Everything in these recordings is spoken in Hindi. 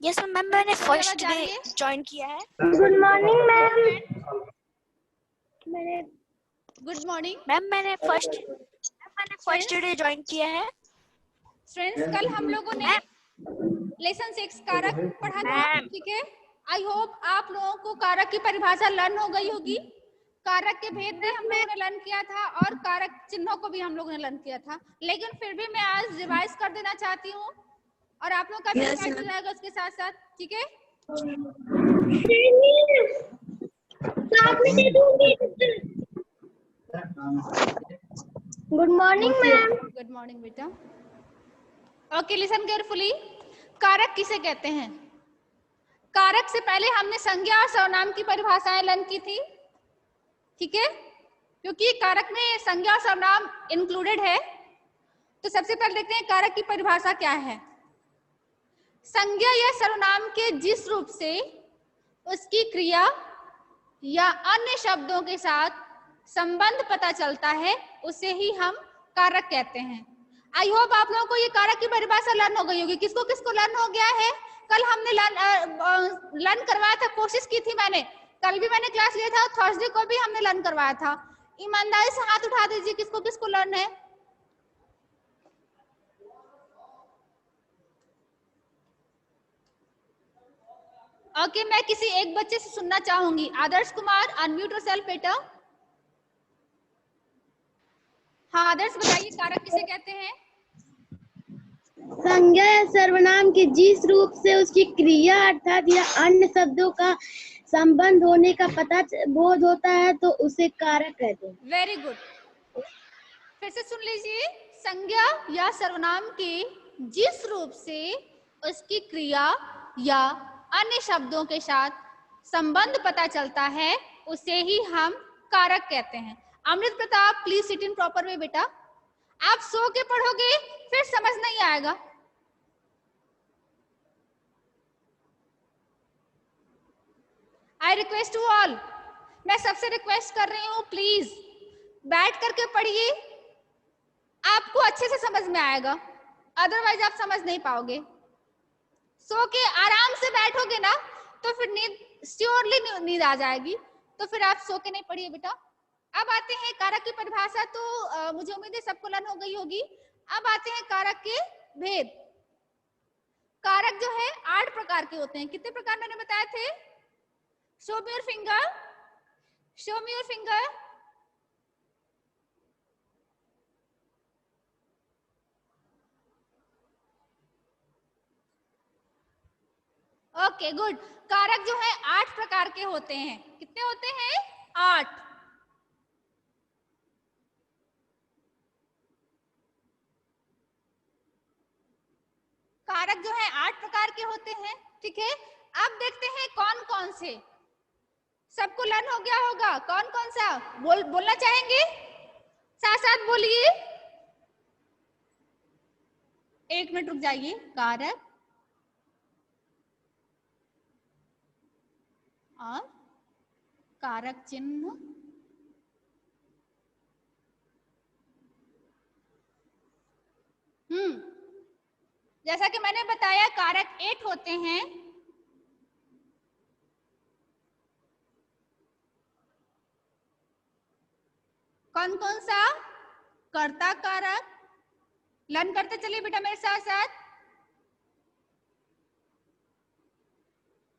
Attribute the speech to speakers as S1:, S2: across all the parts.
S1: यस मैम, मैंने फर्स्ट डे
S2: जानिए।
S1: ज्वाइन किया है।
S3: Good morning ma'am.
S2: Good morning
S1: ma'am मैंने फर्स्ट डे ज्वाइन किया है।
S2: फ्रेंड्स, कल हम लोगों ने लेसन 6 कारक पढ़ा था, ठीक है। आई होप आप लोगों को कारक की परिभाषा लर्न हो गई होगी। कारक के भेद भी हम लोगों ने लर्न किया था और कारक चिन्हों को भी हम लोगों ने लर्न किया था, लेकिन फिर भी मैं आज रिवाइज कर देना चाहती हूँ और आप लोगों का भी रिवाइज हो जाएगा उसके साथ साथ, ठीक है।
S3: Good morning ma'am.
S2: Good morning बेटा। Okay, listen carefully. कारक किसे कहते हैं? कारक से पहले हमने संज्ञा और सर्वनाम की परिभाषाएं लर्न की थी, ठीक है, क्योंकि कारक में संज्ञा और सर्वनाम इंक्लूडेड है। तो सबसे पहले देखते हैं कारक की परिभाषा क्या है। संज्ञा या सर्वनाम के जिस रूप से उसकी क्रिया या अन्य शब्दों के साथ संबंध पता चलता है उसे ही हम कारक कहते हैं। आई होप आप लोगों को ये कारक की परिभाषा लर्न हो गई होगी। किसको किसको लर्न हो गया है? कल हमने लर्न करवाया था, कोशिश की थी मैंने, कल भी मैंने क्लास लिया था, थर्सडे को भी हमने लर्न करवाया था। ईमानदारी से हाथ उठा दीजिए किसको किसको लर्न है। ओके, मैं किसी एक बच्चे से सुनना चाहूंगी। आदर्श कुमार, अनम्यूट योरसेल्फ बेटा। हाँ आदर्श, बताइए कारक किसे कहते हैं?
S3: संज्ञा या सर्वनाम के जिस रूप से उसकी क्रिया अर्थात या अन्य शब्दों का संबंध होने का पता बोध होता है तो उसे कारक कहते हैं।
S2: वेरी गुड, फिर से सुन लीजिए। संज्ञा या सर्वनाम के जिस रूप से उसकी क्रिया या अन्य शब्दों के साथ संबंध पता चलता है उसे ही हम कारक कहते हैं। Amrit Pratap, please sit in proper way बेटा। आप सो के पढ़ोगे फिर समझ नहीं आएगा। आई रिक्वेस्ट टू ऑल, मैं सबसे रिक्वेस्ट कर रही हूं, प्लीज बैठ करके पढ़िए, आपको अच्छे से समझ में आएगा, अदरवाइज आप समझ नहीं पाओगे। सो के आराम से बैठोगे ना तो फिर नींद श्योरली नींद आ जाएगी, तो फिर आप सो के नहीं पढ़िए बेटा। अब आते हैं कारक की परिभाषा, तो मुझे उम्मीद है सबको लर्न हो गई होगी। अब आते हैं कारक के भेद। कारक जो है 8 प्रकार के होते हैं। कितने प्रकार मैंने बताए थे? Show me your finger, show me your finger. Okay good. कारक जो है 8 प्रकार के होते हैं। कितने होते हैं? 8। कारक जो है 8 प्रकार के होते हैं, ठीक है। अब देखते हैं कौन कौन से। सबको लर्न हो गया होगा? कौन कौन सा बोलना चाहेंगे? साथ साथ बोलिए। 1 मिनट रुक जाइए। कारक और कारक चिन्ह, जैसा कि मैंने बताया कारक 8 होते हैं। कौन कौन सा? कर्ता कारक, लर्न करते चलिए बेटा मेरे साथ साथ।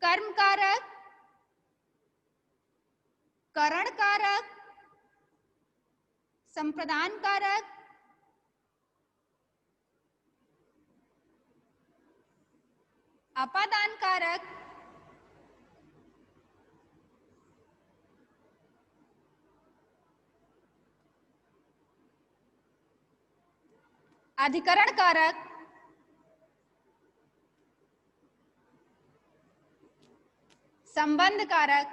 S2: कर्म कारक, करण कारक, संप्रदान कारक, अपादान कारक, अधिकरण कारक, संबंध कारक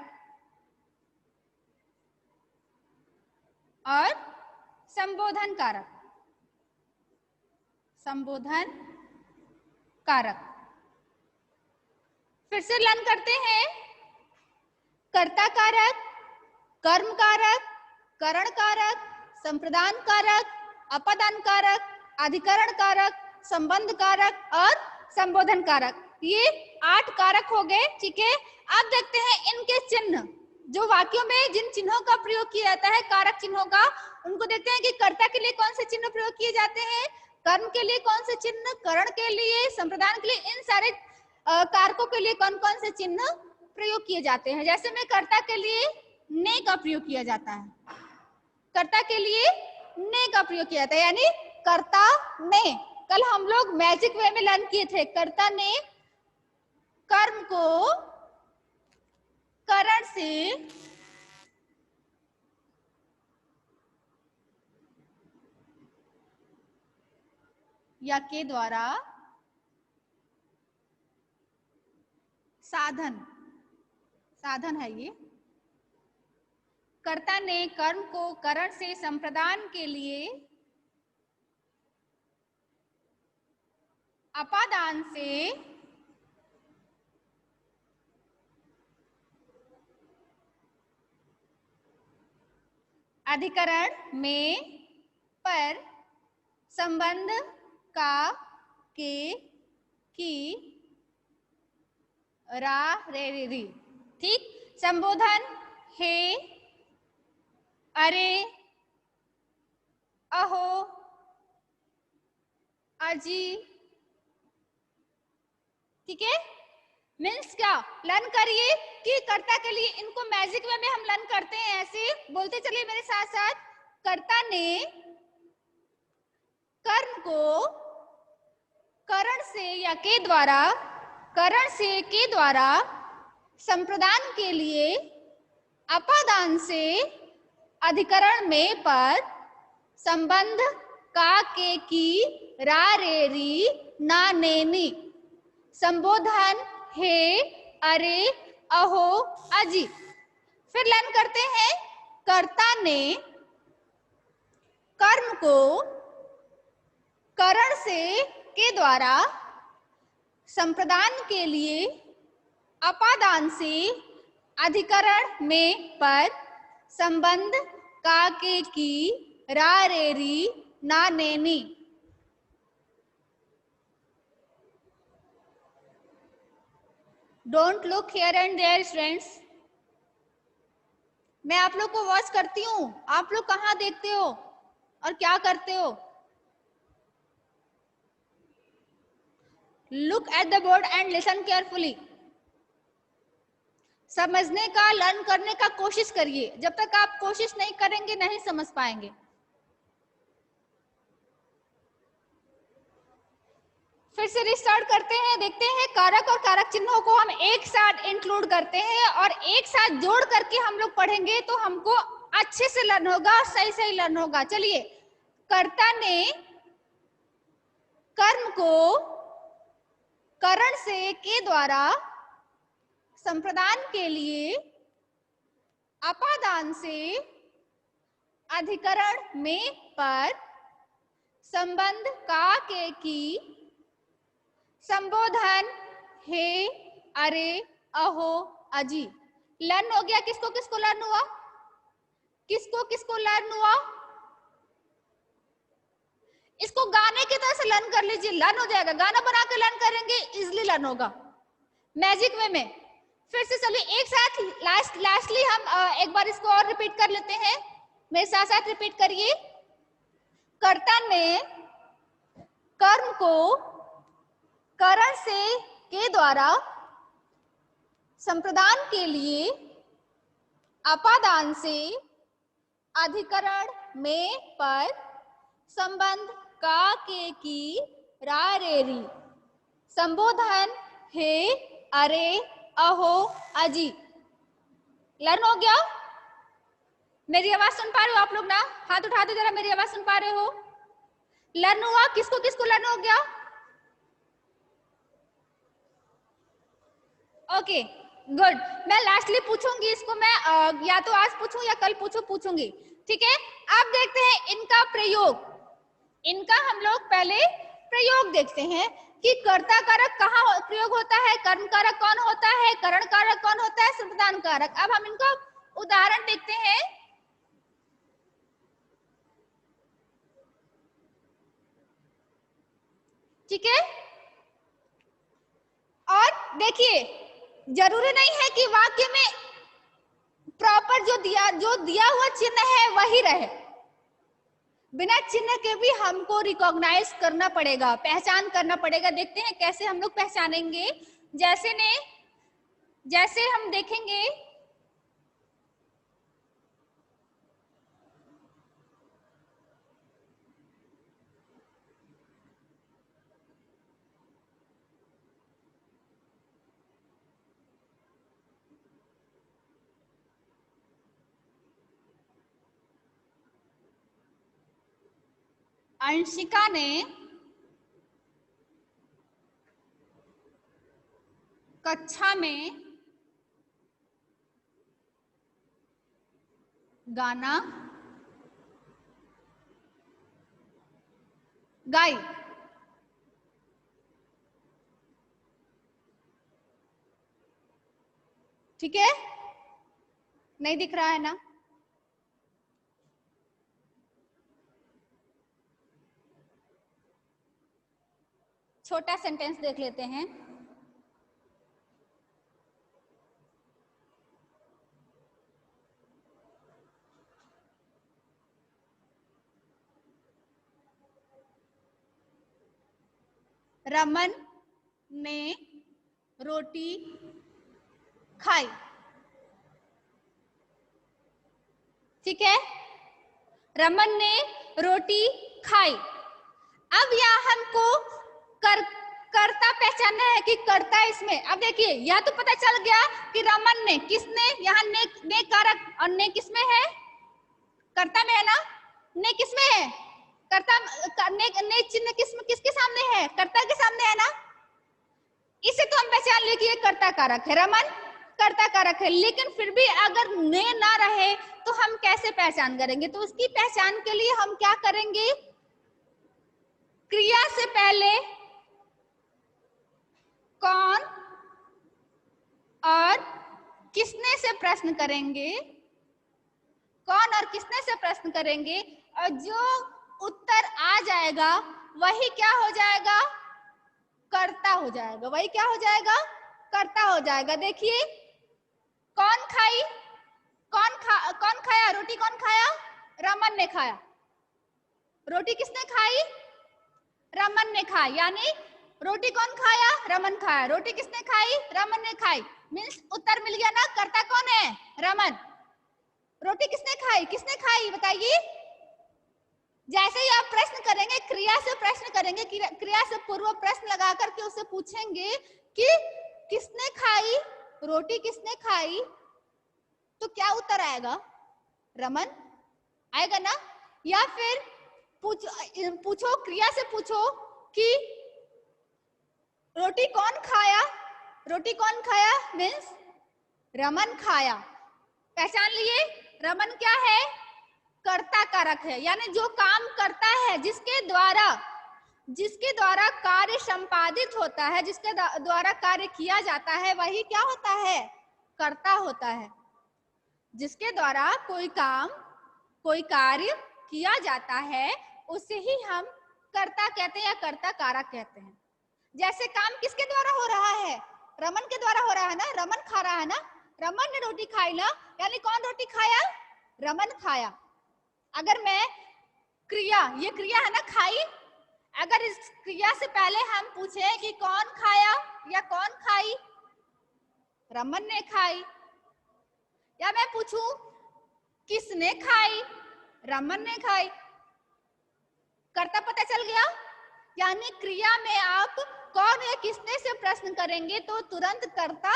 S2: और संबोधन कारक। संबोधन कारक फिर से लर्न करते हैं। कर्ता कारक, कर्म कारक, करण कारक, संप्रदान कारक, अपादान कारक, अधिकरण कारक, संबंध कारक और संबोधन कारक। ये 8 कारक हो गए, ठीक है। अब देखते हैं इनके चिन्ह, जो वाक्यों में जिन चिन्हों का प्रयोग किया जाता है, कारक चिन्हों का, उनको देखते हैं कि कर्ता के लिए कौन से चिन्ह प्रयोग किए जाते हैं, कर्म के लिए कौन से चिन्ह, करण के लिए, संप्रदान के लिए, इन सारे कारकों के लिए कौन कौन से चिन्ह प्रयोग किए जाते हैं। जैसे में कर्ता के लिए ने का प्रयोग किया जाता है, कर्ता के लिए ने का प्रयोग किया जाता है, यानी कर्ता ने। कल हम लोग मैजिक वे में लर्न किए थे, कर्ता ने कर्म को करण से या के द्वारा साधन है ये, कर्ता ने कर्म को करण से संप्रदान के लिए अपादान से अधिकरण में पर संबंध का के की रा रे रे री, ठीक। संबोधन हे, अरे, अहो, अजी, ठीक है। मीन्स क्या, लर्न करिए कि कर्ता के लिए इनको मैजिक वे में हम लर्न करते हैं, ऐसे बोलते चलिए मेरे साथ साथ। कर्ता ने कर्म को करण से या के द्वारा, करण से के द्वारा संप्रदान के लिए अपादान से अधिकरण में पर संबंध का के की रा रे री ना ने नी, संबोधन हे, अरे, अहो, अजी। फिर लर्न करते हैं, कर्ता ने कर्म को करण से के द्वारा संप्रदान के लिए अपादान से अधिकरण में पर संबंध का के की रा रे री ना ने नी। Don't look here and there students, मैं आप लोग को वॉच करती हूँ, आप लोग कहाँ देखते हो और क्या करते हो। Look at the board and listen carefully. समझने का, लर्न करने का कोशिश करिए, जब तक आप कोशिश नहीं करेंगे नहीं समझ पाएंगे। फिर से रिस्टार्ट करते हैं, देखते हैं कारक और कारक चिन्हों को हम एक साथ इंक्लूड करते हैं और एक साथ जोड़ करके हम लोग पढ़ेंगे तो हमको अच्छे से लर्न होगा, सही सही लर्न होगा। चलिए, कर्ता ने कर्म को करण से के द्वारा संप्रदान के लिए अपादान से अधिकरण में पर संबंध का के की संबोधन हे, अरे, अहो, अजी। लर्न हो गया? किसको किसको लर्न हुआ? किसको किसको लर्न हुआ? इसको गाने की तरह से लर्न कर लीजिए, लर्न हो जाएगा। गाना बना के लर्न करेंगे, इजिली लर्न होगा मैजिक वे में। फिर से चलिए एक साथ लास्टली हम एक बार इसको और रिपीट कर लेते हैं, मेरे साथ साथ रिपीट करिए। कर्ता ने कर्म को करण से के द्वारा संप्रदान के लिए अपादान से अधिकरण में पर संबंध का के की रा रे री संबोधन हे, अरे, अहो, अजी। लर्न हो गया? मेरी आवाज सुन पा रहे हो आप लोग ना? हाथ उठा दो जरा, मेरी आवाज सुन पा रहे हो? लर्न हुआ? किसको किसको लर्न हो गया? Okay, good. मैं लास्टली पूछूंगी इसको, मैं या तो आज पूछूं या कल पूछूंगी, ठीक है। अब देखते हैं इनका प्रयोग। इनका हम लोग पहले प्रयोग देखते हैं कि कर्ता कारक कहाँ प्रयोग होता है, कर्म कारक कौन होता है, करण कारक कौन होता है, संप्रदान कारक। अब हम इनका उदाहरण देखते हैं। ठीक है, और देखिए जरूरी नहीं है कि वाक्य में प्रॉपर जो दिया हुआ चिन्ह है वही रहे, बिना चिन्ह के भी हमको रिकॉग्नाइज करना पड़ेगा, पहचान करना पड़ेगा। देखते हैं कैसे हम लोग पहचानेंगे। जैसे हम देखेंगे अंशिका ने कक्षा में गाना गाई। ठीक है, नहीं दिख रहा है ना? छोटा सेंटेंस देख लेते हैं। रमन ने रोटी खाई। ठीक है, रमन ने रोटी खाई। अब यहाँ हमको कर्ता पहचानना है कि कर्ता इसमें। अब देखिए यह तो पता चल गया कि रमन ने, किसने, यहाँ ने कारक, और ने किसमें है? कर्ता में है ना? ने किसमें है? कर्ता ने चिन्ह किसके सामने है? कर्ता के सामने है ना? इसे तो हम पहचान लिए कि ये कर्ता कारक है, रमन कर्ता कारक है। लेकिन फिर भी अगर ने ना रहे तो हम कैसे पहचान करेंगे? तो उसकी पहचान के लिए हम क्या करेंगे? क्रिया से पहले कौन और किसने से प्रश्न करेंगे, कौन और किसने से प्रश्न करेंगे, और जो उत्तर आ जाएगा वही क्या हो जाएगा? कर्ता हो जाएगा। वही क्या हो जाएगा? कर्ता हो जाएगा। देखिए कौन खाई, कौन खाया? रोटी कौन खाया? रमन ने खाया। रोटी किसने खाई? रमन ने खाई। यानी रोटी कौन खाया? रमन खाया। रोटी किसने खाई? रमन ने खाई। मीन्स उत्तर मिल गया ना, कर्ता कौन है? रमन। रोटी किसने खाई? किसने खाई बताइए? जैसे ही आप प्रश्न करेंगे, क्रिया से प्रश्न करेंगे, क्रिया से पूर्व प्रश्न लगा करके उससे पूछेंगे कि किसने खाई, रोटी किसने खाई, तो क्या उत्तर आएगा? रमन आएगा ना? या फिर पूछो क्रिया से पूछो कि रोटी कौन खाया, रोटी कौन खाया मीन्स रमन खाया। पहचान लिए? रमन क्या है? कर्ता कारक है, यानी जो काम करता है, जिसके द्वारा कार्य संपादित होता है, जिसके द्वारा कार्य किया जाता है, वही क्या होता है? कर्ता होता है। जिसके द्वारा कोई काम, कोई कार्य किया जाता है उसे ही हम कर्ता कहते हैं या कर्ता कारक कहते हैं। जैसे काम किसके द्वारा हो रहा है? रमन के द्वारा हो रहा है ना, रमन खा रहा है ना, रमन ने रोटी खाई ना, यानी कौन रोटी खाया? रमन खाया। अगर मैं क्रिया, ये क्रिया है ना खाई, अगर इस क्रिया से पहले हम पूछे कि कौन खाया या कौन खाई, रमन ने खाई, या मैं पूछूं किसने खाई, रमन ने खाई, कर्ता पता चल गया। यानी क्रिया में आप कौन या किसने से प्रश्न करेंगे तो तुरंत कर्ता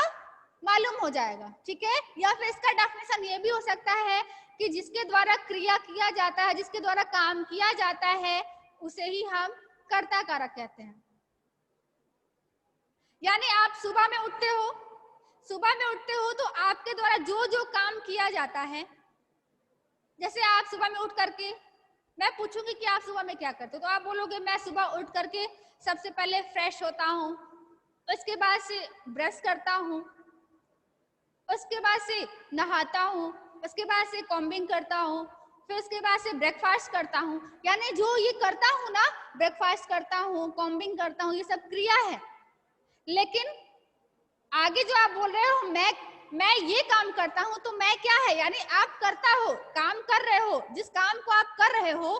S2: मालूम हो जाएगा। ठीक है, या फिर इसका डेफिनेशन ये भी हो सकता है कि जिसके द्वारा क्रिया किया जाता है, जिसके द्वारा काम किया जाता है, उसे ही हम कर्ता कारक कहते हैं। यानी आप सुबह में उठते हो तो आपके द्वारा जो जो काम किया जाता है, जैसे आप सुबह में उठ करके, मैं पूछूंगी कि आप सुबह में क्या करते हो, तो आप बोलोगे मैं सुबह उठ करके सबसे पहले फ्रेश होता हूँ, उसके बाद से ब्रश करता हूँ, उसके बाद से नहाता हूँ, उसके बाद से कॉम्बिंग करता हूँ, फिर उसके बाद से ब्रेकफास्ट करता हूँ। यानी जो ये करता हूँ ना, ब्रेकफास्ट करता हूँ, कॉम्बिंग करता हूँ, ये सब क्रिया है। लेकिन आगे जो आप बोल रहे हो मैं ये काम करता हूं, तो मैं क्या है, यानी आप करता हो, काम कर रहे हो, जिस काम को आप कर रहे हो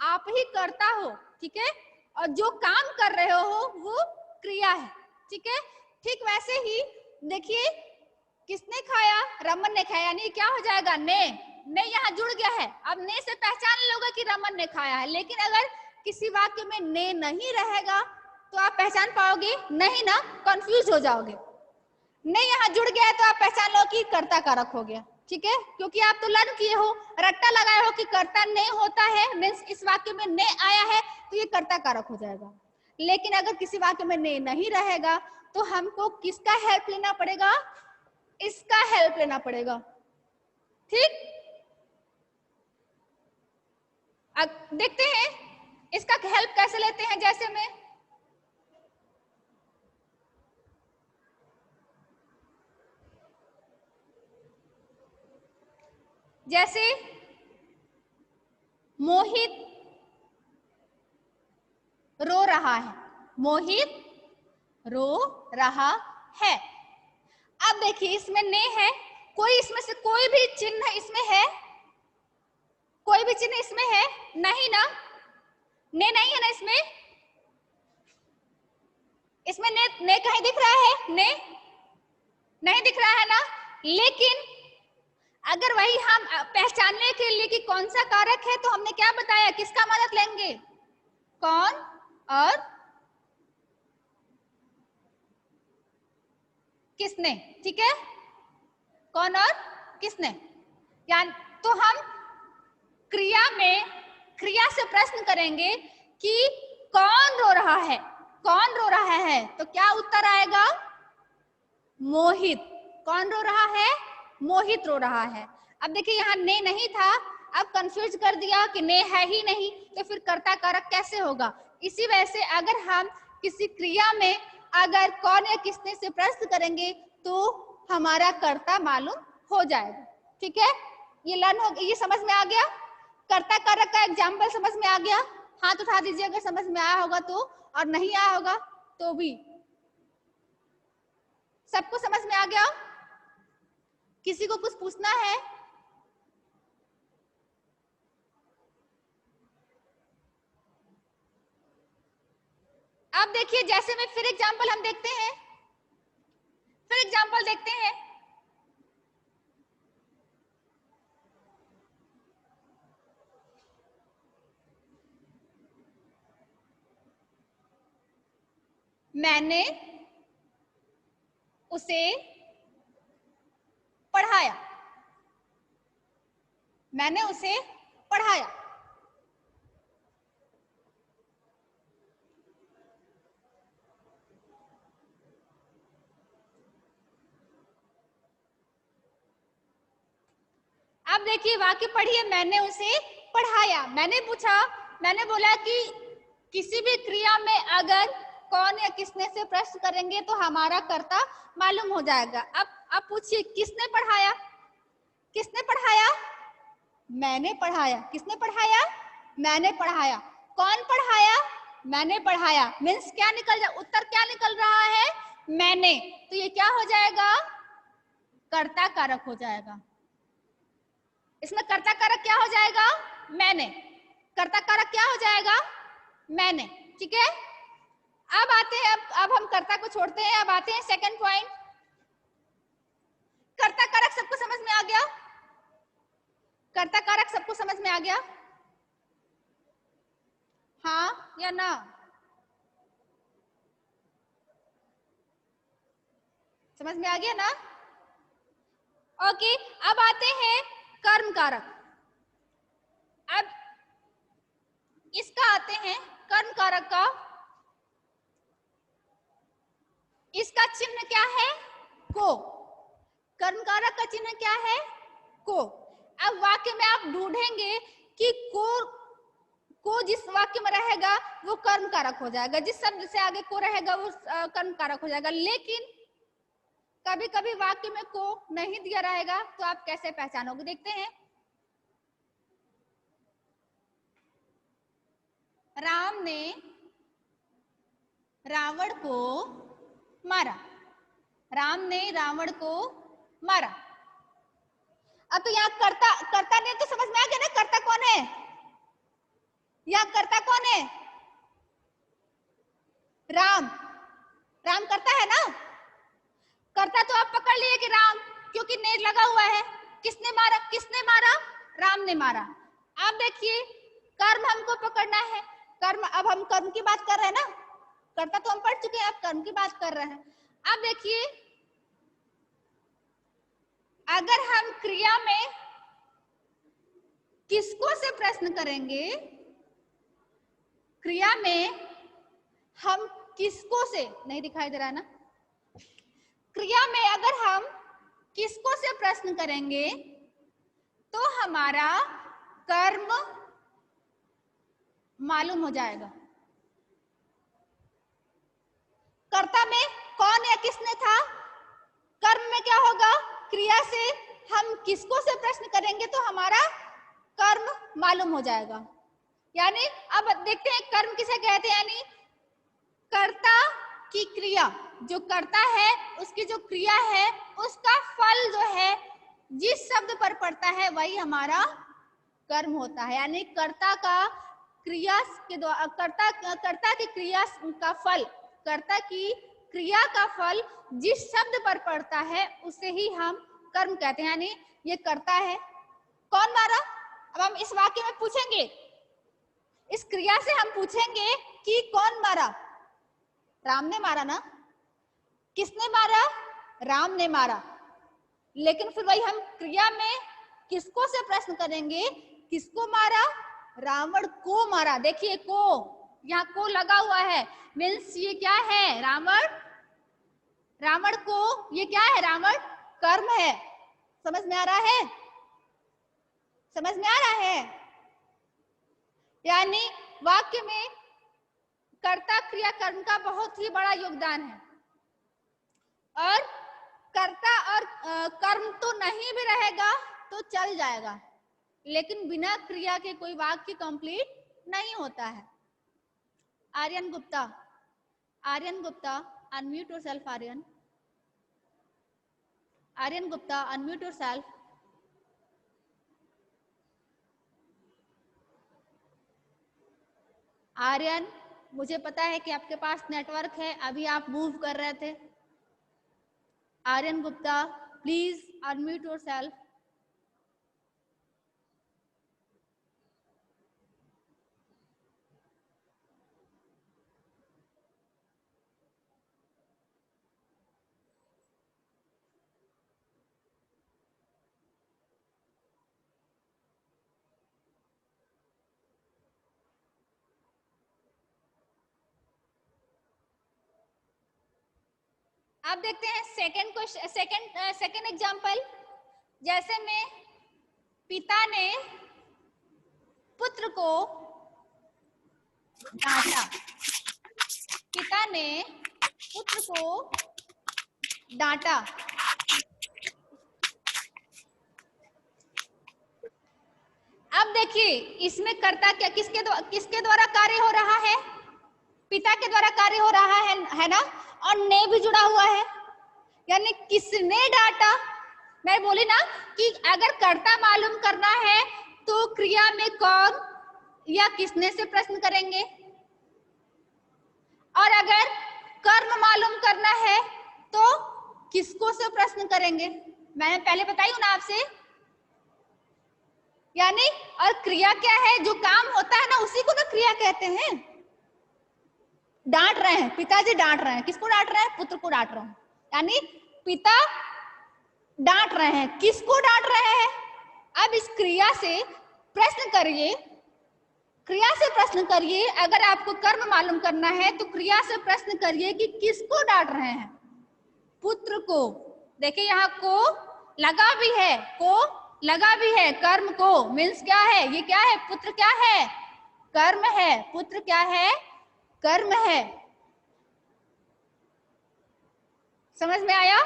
S2: आप ही करता हो, ठीक है, और जो काम कर रहे हो वो क्रिया है, ठीक है। ठीक वैसे ही देखिए, किसने खाया, रमन ने खाया, यानी क्या हो जाएगा, ने यहाँ जुड़ गया है। अब ने से पहचान लोगे कि रमन ने खाया है, लेकिन अगर किसी वाक्य में ने नहीं रहेगा तो आप पहचान पाओगे नहीं ना, कंफ्यूज हो जाओगे। ने यहाँ जुड़ गया है तो आप पहचान लो कि कर्ता कारक हो गया, ठीक है, क्योंकि आप तो लर्न किए हो, रट्टा लगाए हो कि कर्ता ने होता है, मीन्स इस वाक्य में ने आया है तो ये कर्ता कारक हो जाएगा। लेकिन अगर किसी वाक्य में ने नहीं रहेगा तो हमको किसका हेल्प लेना पड़ेगा, इसका हेल्प लेना पड़ेगा, ठीक। अब देखते हैं इसका हेल्प कैसे लेते हैं। जैसे मोहित रो रहा है, मोहित रो रहा है। अब देखिए इसमें ने है, कोई इसमें से कोई भी चिन्ह इसमें है, कोई भी चिन्ह इसमें है नहीं ना, ने नहीं है ना इसमें, इसमें ने कहीं दिख रहा है, ने नहीं दिख रहा है ना। लेकिन अगर वही हम पहचानने के लिए कि कौन सा कारक है, तो हमने क्या बताया, किसका मदद लेंगे, कौन और किसने, ठीक है, कौन और किसने। यानी तो हम क्रिया से प्रश्न करेंगे कि कौन रो रहा है, कौन रो रहा है, तो क्या उत्तर आएगा, मोहित। कौन रो रहा है, मोहित रो रहा है। अब देखिए यहाँ ने नहीं था, अब कंफ्यूज कर दिया कि ने है ही नहीं, तो फिर कर्ता कारक कैसे होगा। इसी वजह से अगर हम किसी क्रिया में अगर कौन या किसने से प्रश्न करेंगे तो हमारा कर्ता मालूम हो जाएगा, ठीक है। ये लर्न हो, ये समझ में आ गया, कर्ता कारक का एग्जाम्पल समझ में आ गया। हाथ उठा दीजिए अगर समझ में आया होगा तो, और नहीं आया होगा तो भी। सबको समझ में आ गया, किसी को कुछ पूछना है, अब देखिए जैसे में फिर एग्जाम्पल हम देखते हैं, फिर एग्जाम्पल देखते हैं। मैंने उसे पढ़ाया, मैंने उसे पढ़ाया। अब देखिए वाक्य पढ़िए, मैंने उसे पढ़ाया। मैंने पूछा, मैंने बोला कि किसी भी क्रिया में अगर कौन या किसने से प्रश्न करेंगे तो हमारा कर्ता मालूम हो जाएगा। अब पूछिए किसने पढ़ाया, किसने पढ़ाया, मैंने पढ़ाया। किसने पढ़ाया, मैंने पढ़ाया। कौन पढ़ाया, मैंने पढ़ाया। मीन्स क्या निकल जा, उत्तर क्या निकल रहा है, मैंने। तो ये क्या हो जाएगा, कर्ता कारक हो जाएगा। इसमें कर्ता कारक क्या हो जाएगा, मैंने। कर्ता कारक क्या हो जाएगा, मैंने, ठीक है। अब आते हैं, अब हम कर्ता को छोड़ते हैं, अब आते हैं सेकंड पॉइंट। कर्ता कारक सबको समझ में आ गया, कर्ता कारक सबको समझ में आ गया, हाँ या ना, समझ में आ गया ना। ओके, अब आते हैं कर्म कारक। अब इसका आते हैं कर्म कारक का, इसका चिन्ह क्या है, को। कर्म कारक का चिन्ह क्या है, को। अब वाक्य में आप ढूंढेंगे कि को जिस वाक्य में रहेगा वो कर्म कारक हो जाएगा, जिस शब्द से आगे को रहेगा वो कर्म कारक हो जाएगा। लेकिन कभी कभी वाक्य में को नहीं दिया रहेगा तो आप कैसे पहचानोगे, देखते हैं। राम ने रावण को मारा, राम ने रावण को मारा। अब तो यहाँ कर्ता ने तो समझ में आ गया ना, कर्ता कौन है? यहाँ कर्ता कौन है? राम। राम कर्ता है ना? कर्ता तो आप पकड़ लिए कि राम, क्योंकि ने लगा हुआ है। किसने मारा? किसने मारा? राम ने मारा। अब देखिए कर्म हमको पकड़ना है। कर्म, अब हम कर्म की बात कर रहे हैं ना, कर्ता तो हम पढ़ चुके हैं, अब कर्म की बात कर रहे हैं। अब देखिए अगर हम क्रिया में किसको से प्रश्न करेंगे, क्रिया में हम किसको से, नहीं दिखाई दे रहा है ना, क्रिया में अगर हम किसको से प्रश्न करेंगे तो हमारा कर्म मालूम हो जाएगा। कर्ता में कौन या किसने था, कर्म में क्या होगा, क्रिया से हम किसको से प्रश्न करेंगे तो हमारा कर्म मालूम हो जाएगा। यानी अब देखते हैं कर्म किसे कहते हैं, यानी कर्ता की क्रिया, जो कर्ता है उसकी जो क्रिया है उसका फल जो है जिस शब्द पर पड़ता है वही हमारा कर्म होता है। यानी कर्ता का क्रिया के द्वारा, कर्ता की क्रिया का फल, कर्ता की क्रिया का फल जिस शब्द पर पड़ता है उसे ही हम कर्म कहते हैं। यानी ये कर्ता है। कौन मारा? अब हम इस वाक्य में पूछेंगे, इस क्रिया से हम पूछेंगे कि कौन मारा? राम ने मारा ना। किसने मारा? राम ने मारा। लेकिन फिर वही हम क्रिया में किसको से प्रश्न करेंगे, किसको मारा? रावण को मारा। देखिए को, यहाँ को लगा हुआ है, मीन्स ये क्या है? रावण। रावण को, ये क्या है? रावण कर्म है। समझ में आ रहा है? समझ में आ रहा है? यानी वाक्य में कर्ता क्रिया कर्म का बहुत ही बड़ा योगदान है। और कर्ता और कर्म तो नहीं भी रहेगा तो चल जाएगा, लेकिन बिना क्रिया के कोई वाक्य कंप्लीट नहीं होता है। Aryan Gupta, Aryan Gupta unmute yourself. Aryan, Aryan Gupta unmute yourself. Aryan, मुझे पता है कि आपके पास नेटवर्क है, अभी आप मूव कर रहे थे। Aryan Gupta please unmute yourself. अब देखते हैं सेकंड क्वेश्चन, सेकंड एग्जांपल। जैसे में पिता ने पुत्र को डांटा, पिता ने पुत्र को डांटा। अब देखिए इसमें कर्ता क्या, किसके द्वारा कार्य हो रहा है? पिता के द्वारा कार्य हो रहा है ना, और ने भी जुड़ा हुआ है, यानी किसने डांटा। मैं बोली ना कि अगर कर्ता मालूम करना है तो क्रिया में कौन या किसने से प्रश्न करेंगे, और अगर कर्म मालूम करना है तो किसको से प्रश्न करेंगे। मैंने पहले बताई हूं ना आपसे। यानी और क्रिया क्या है, जो काम होता है ना उसी को ना क्रिया कहते हैं। डांट रहे हैं, पिताजी डांट रहे हैं, किसको डांट रहे हैं? पुत्र को डांट रहे हैं। यानी पिता डांट रहे हैं, किसको डांट रहे हैं? अब इस क्रिया से प्रश्न करिए, क्रिया से प्रश्न करिए। अगर आपको कर्म मालूम करना है तो क्रिया से प्रश्न करिए कि किसको डांट रहे हैं? पुत्र को। देखिए यहाँ को लगा भी है, को लगा भी है, कर्म को मीन्स क्या है? ये क्या है? पुत्र क्या है? कर्म है। पुत्र क्या है? कर्म है। समझ में आया?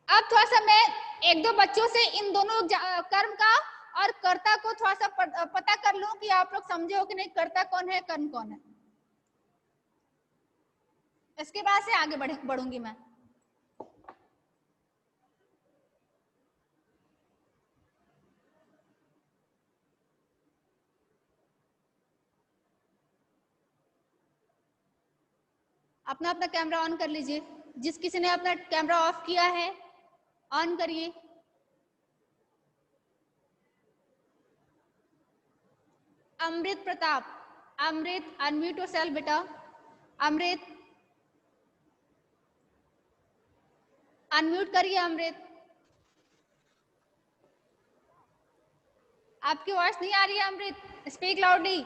S2: अब थोड़ा सा मैं एक दो बच्चों से इन दोनों कर्म का और कर्ता को थोड़ा सा पता कर लूं कि आप लोग समझे हो कि नहीं, कर्ता कौन है कर्म कौन है। इसके बाद से आगे बढ़ूंगी मैं। अपना अपना कैमरा ऑन कर लीजिए। जिस किसी ने अपना कैमरा ऑफ किया है ऑन करिए। अमृत प्रताप, अमृत अनम्यूट योरसेल्फ बेटा। अमृत अनम्यूट करिए। अमृत आपकी वॉइस नहीं आ रही है। अमृत स्पीक लाउडली।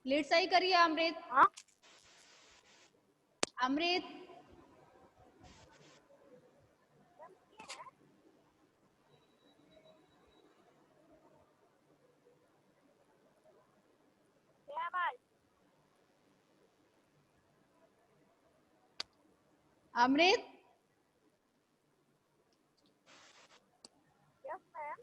S2: लीड सही करिए अमृत।
S1: हाँ?
S2: अमृत अमृत
S1: Yes, ma'am.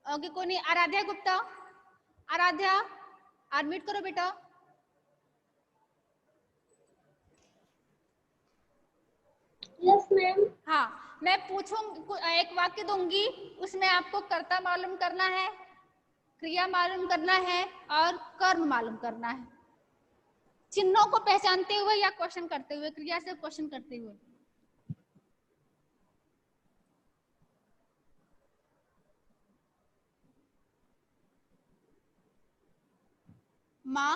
S2: ओके कोई नहीं। आराध्या गुप्ता, आराध्या अनम्यूट करो बेटा।
S3: Yes ma'am.
S2: हाँ, मैं एक वाक्य दूंगी, उसमें आपको कर्ता मालूम करना है, क्रिया मालूम करना है और कर्म मालूम करना है। चिन्हों को पहचानते हुए या क्वेश्चन करते हुए, क्रिया से क्वेश्चन करते हुए। माँ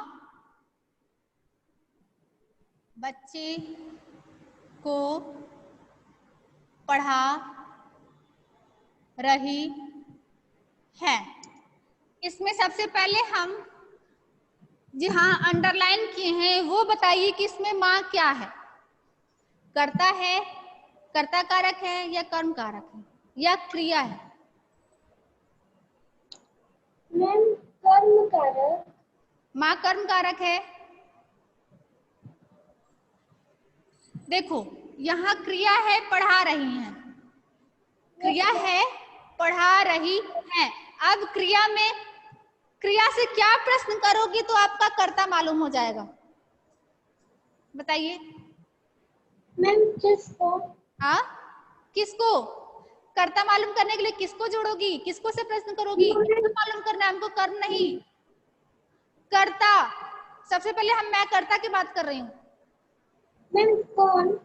S2: बच्चे को पढ़ा रही है। इसमें सबसे पहले हम जी हाँ अंडरलाइन किए हैं वो बताइए कि इसमें माँ क्या है, कर्ता है, कर्ता कारक है या कर्म कारक है या क्रिया है?
S3: मैम कर्म कारक।
S2: माँ कर्म कारक है। देखो यहाँ क्रिया है पढ़ा रही हैं, क्रिया है पढ़ा रही है। अब क्रिया में क्रिया से क्या प्रश्न करोगी तो आपका कर्ता मालूम हो जाएगा, बताइए।
S3: मैम किसको?
S2: हाँ किसको? कर्ता मालूम करने के लिए किसको जोड़ोगी, किसको से प्रश्न करोगी? किसको मालूम करना है हमको, कर्म नहीं कर्ता। सबसे पहले मैं कर्ता की बात कर रही हूँ।
S3: मैम कौन?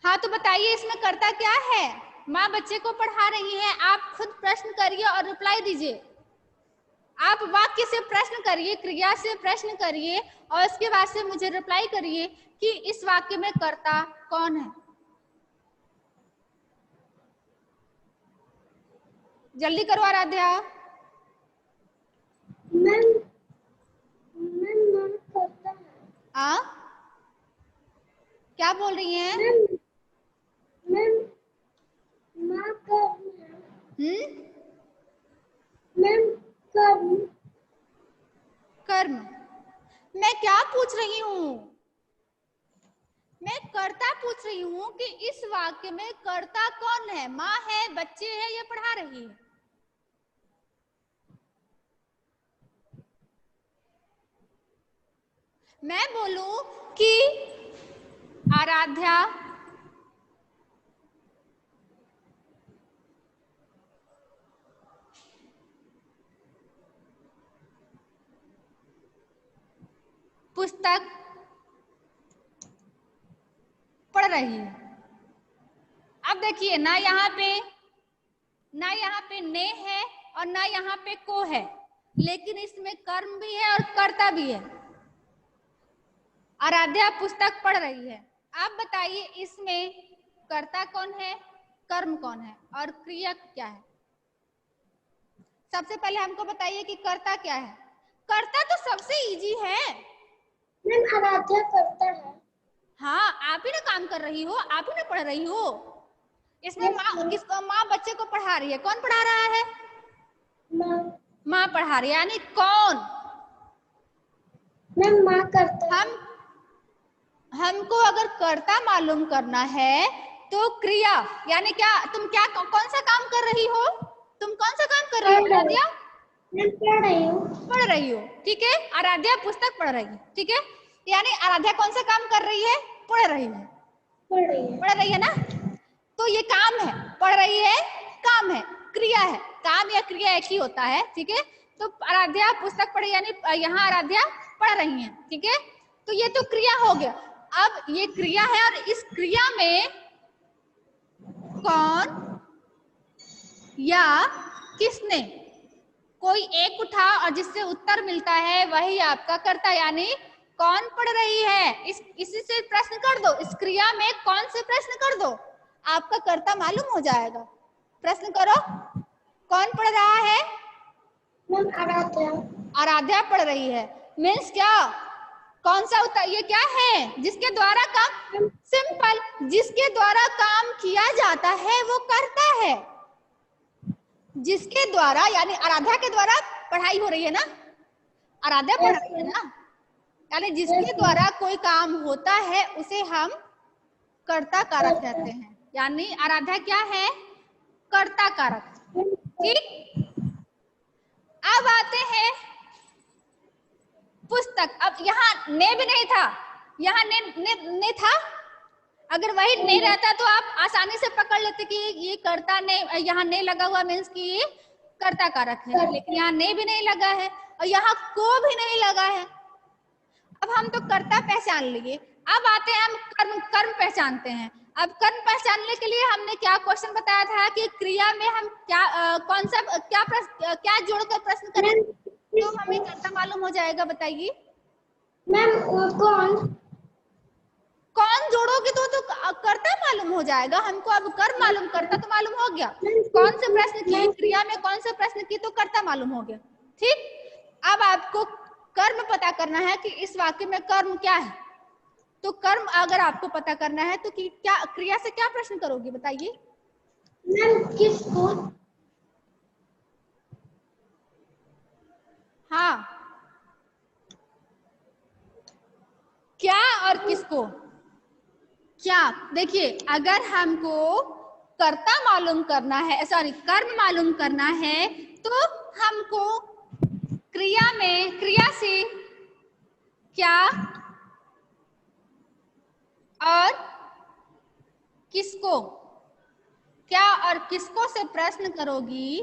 S2: हाँ तो बताइए इसमें कर्ता क्या है? माँ बच्चे को पढ़ा रही है। आप खुद प्रश्न करिए और रिप्लाई दीजिए। आप वाक्य से प्रश्न करिए, क्रिया से प्रश्न करिए और उसके बाद से मुझे रिप्लाई करिए कि इस वाक्य में कर्ता कौन है। जल्दी करो आराध्या।
S3: मैम माँ करता है।
S2: हाँ क्या बोल रही हैं?
S3: मैम माँ कर्म है। मैम कर्म।
S2: कर्म। मैं क्या पूछ रही हूँ? मैं कर्ता पूछ रही हूँ कि इस वाक्य में कर्ता कौन है, माँ है, बच्चे है या पढ़ा रही है? मैं बोलूं कि आराध्या पुस्तक पढ़ रही है। अब देखिए ना यहाँ पे ने है और ना यहाँ पे को है, लेकिन इसमें कर्म भी है और कर्ता भी है। आराध्या पुस्तक पढ़ रही है। आप बताइए इसमें कर्ता कौन है, कर्म कौन है और क्रिया क्या है? सबसे पहले हमको बताइए कि कर्ता क्या है। कर्ता तो सबसे इजी है।
S3: मैम आराध्या करता है।
S2: हाँ आप ही ना काम कर रही हो, आप ही ना पढ़ रही हो। इसमें माँ बच्चे को पढ़ा रही है। कौन पढ़ा रहा है?
S3: माँ।
S2: माँ पढ़ा रही है, यानी कौन?
S3: मैम माँ करता।
S2: हमको अगर कर्ता मालूम करना है तो क्रिया यानी क्या, तुम क्या कौन सा काम कर रही हो, तुम कौन सा काम कर रही हो आराध्या?
S3: मैं
S2: पढ़ रही हो, ठीक है। आराध्या पुस्तक पढ़ रही है, ठीक है। यानी आराध्या कौन सा काम कर रही है? पढ़ रही है, पढ़ रही है ना। तो ये काम है, पढ़ रही है काम है, क्रिया है। काम या क्रिया एक ही होता है, ठीक है। तो आराध्या पुस्तक पढ़ी यानी यहाँ आराध्या पढ़ रही है, ठीक है। तो ये तो क्रिया हो गया। अब ये क्रिया है और इस क्रिया में कौन या किसने कोई एक उठा और जिससे उत्तर मिलता है वही आपका कर्ता, यानी कौन पढ़ रही है, इसी से प्रश्न कर दो। इस क्रिया में कौन से प्रश्न कर दो, आपका कर्ता मालूम हो जाएगा। प्रश्न करो, कौन पढ़ रहा है? आराध्या पढ़ रही है। मीन्स क्या, कौन सा उत्तर, ये क्या है? जिसके द्वारा काम, सिंपल, जिसके द्वारा काम किया जाता है वो करता है। जिसके द्वारा यानी आराध्या के द्वारा पढ़ाई हो रही है ना, आराध्या पढ़ रही है ना, यानी जिसके द्वारा कोई काम होता है उसे हम कर्ता कारक कहते हैं। यानी आराध्या क्या है? कर्ता कारक, ठीक। अब आते हैं पुस्तक। अब यहाँ ने भी नहीं था, यहाँ ने था। अगर वही नहीं रहता तो आप आसानी से पकड़ लेते कि ये कर्ता ने, यहाँ नहीं लगा हुआ मीन्स कि ये कर्ता कारक है, लेकिन यहाँ ने भी नहीं लगा है और यहाँ को भी नहीं लगा है। अब हम तो कर्ता पहचान लिए, अब आते हैं हम कर्म पहचानते हैं। अब कर्म पहचानने के लिए हमने क्या क्वेश्चन बताया था कि क्रिया में हम क्या कौन सा क्या जोड़कर प्रश्न करें तो हमें कर्ता मालूम हो जाएगा, बताइए
S3: मैम।
S2: कौन जोड़ोगे तो कर्ता मालूम हो जाएगा हमको। अब कर्म मालूम, कर्ता तो मालूम हो गया। कौन से प्रश्न किए, क्रिया में कौन से प्रश्न किए तो कर्ता मालूम हो गया, ठीक। अब आपको कर्म पता करना है कि इस वाक्य में कर्म क्या है। तो कर्म अगर आपको पता करना है तो क्या क्रिया से क्या प्रश्न करोगे, बताइए।
S3: मैम किसको?
S2: हाँ, क्या और किसको? क्या, देखिए अगर हमको कर्ता मालूम करना है, सॉरी कर्म मालूम करना है तो हमको क्रिया में, क्रिया से क्या और किसको, क्या और किसको से प्रश्न करोगी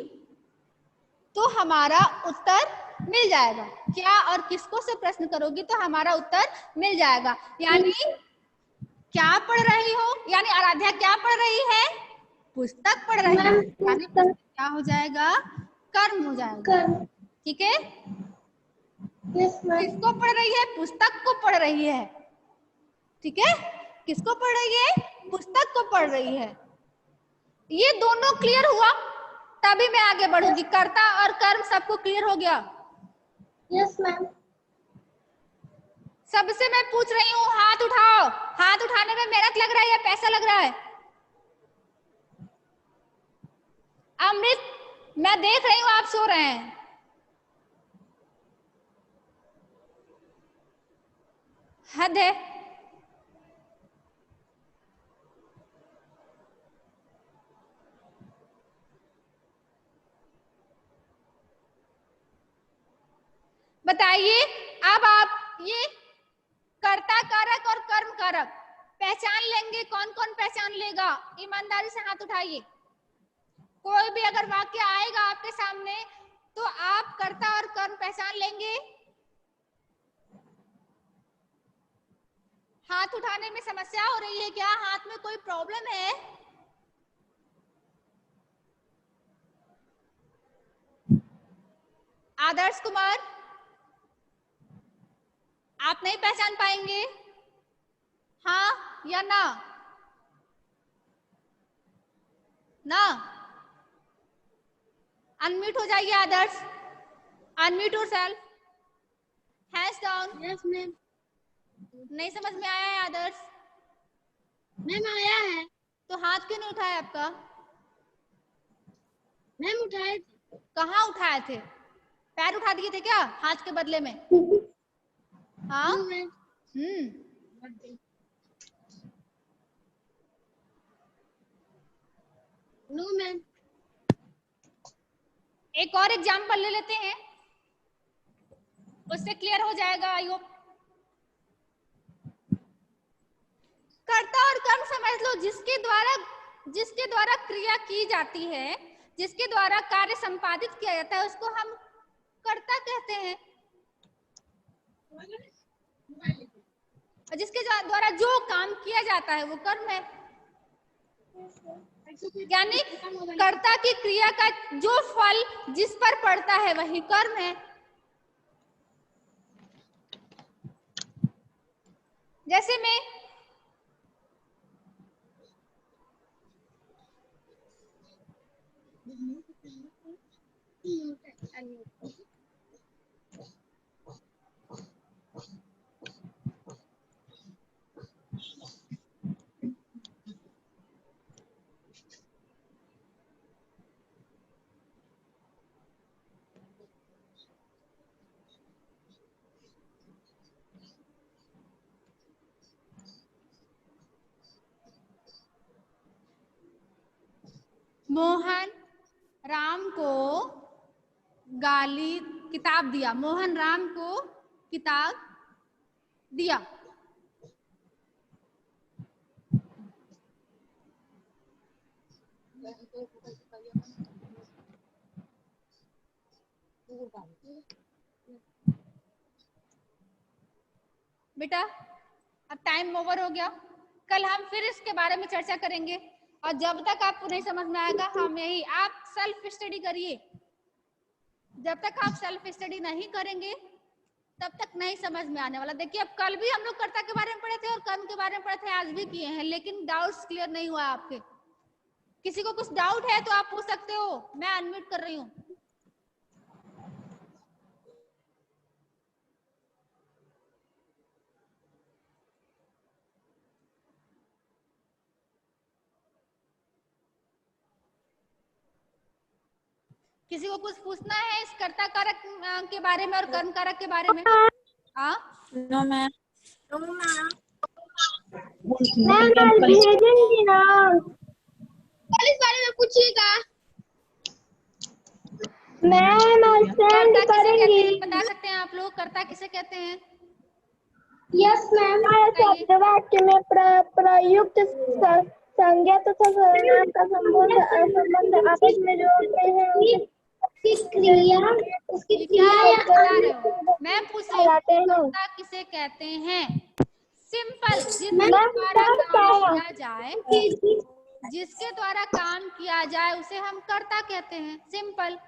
S2: तो हमारा उत्तर मिल जाएगा। क्या और किसको से प्रश्न करोगी तो हमारा उत्तर मिल जाएगा। यानी क्या पढ़ रही हो, यानी आराध्या क्या पढ़ रही है? पुस्तक पढ़ रही है, यानी क्या हो जाएगा? कर्म हो जाएगा, ठीक है। किसको पढ़ रही है? पुस्तक को पढ़ रही है, ठीक है। किसको पढ़ रही है? पुस्तक को पढ़ रही है। ये दोनों क्लियर हुआ तभी मैं आगे बढ़ूंगी। कर्ता और कर्म सबको क्लियर हो गया?
S3: Yes ma'am.
S2: सबसे मैं पूछ रही हूँ, हाथ उठाओ। हाथ उठाने में मेहनत लग रहा है या पैसा लग रहा है? अमृत, मैं देख रही हूँ आप सो रहे हैं। हद है। बताइए, अब आप ये कर्ता कारक और कर्म कारक पहचान लेंगे? कौन कौन पहचान लेगा? ईमानदारी से हाथ उठाइए। कोई भी अगर वाक्य आएगा आपके सामने तो आप कर्ता और कर्म पहचान लेंगे? हाथ उठाने में समस्या हो रही है क्या? हाथ में कोई प्रॉब्लम है? आदर्श कुमार, आप नहीं पहचान पाएंगे? हाँ या ना? ना? अनम्यूट हो जाइए Adarsh, unmute yourself, hands down.
S3: Yes ma'am.
S2: नहीं समझ में आया है आदर्श?
S3: मैम आया है।
S2: तो हाथ क्यों नहीं उठाया आपका?
S3: मैम उठाए थे।
S2: कहाँ उठाए थे? पैर उठा दिए थे क्या हाथ के बदले में? हाँ
S3: नो मैम।
S2: एक और एग्जाम्पल ले लेते हैं, उससे क्लियर हो जाएगा आई होप। कर्ता और कर्म समझ लो, जिसके द्वारा क्रिया की जाती है, जिसके द्वारा कार्य संपादित किया जाता है, उसको हम कर्ता कहते हैं। और जिसके द्वारा जो काम किया जाता है वो कर्म है। यानी कर्ता की क्रिया का जो फल जिस पर पड़ता है वही कर्म है। जैसे मैं मोहन राम को किताब दिया। मोहन राम को किताब दिया। बेटा अब टाइम ओवर हो गया, कल हम फिर इसके बारे में चर्चा करेंगे। और जब तक आपको नहीं समझ में आएगा हम यही, आप सेल्फ स्टडी करिए। जब तक आप सेल्फ स्टडी नहीं करेंगे तब तक नहीं समझ में आने वाला। देखिए अब कल भी हम लोग कर्ता के बारे में पढ़े थे और कर्म के बारे में पढ़े थे, आज भी किए हैं, लेकिन डाउट्स क्लियर नहीं हुआ आपके। किसी को कुछ डाउट है तो आप पूछ सकते हो, मैं अनम्यूट कर रही हूँ। किसी को कुछ पूछना है इस कर्ता कारक के बारे में और कर्म कारक के बारे में? हाँ
S1: नो मैम।
S3: भेजेंगी ना, कल इस बारे में पूछिएगा। मैम सेंड
S2: कर्ता किसे कहते
S3: करेंगी।
S2: हैं बता सकते हैं आप लोग, कर्ता किसे कहते हैं?
S3: Yes ma'am. शब्द वाक्य में प्रयुक्त संज्ञा तथा सर्वनाम का संबंध आपस में जोड़ते हैं। उसकी क्रिया
S2: मैं पूछ रही हूँ कर्ता किसे कहते हैं? सिंपल, जिसके द्वारा काम किया जाए, जिसके द्वारा काम किया जाए उसे हम कर्ता कहते हैं। सिंपल,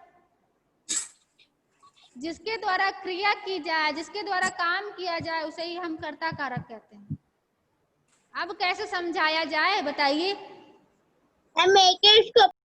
S2: जिसके द्वारा क्रिया की जाए, जिसके द्वारा काम किया जाए उसे ही हम कर्ता कारक कहते हैं। अब कैसे समझाया जाए बताइए?
S3: इसको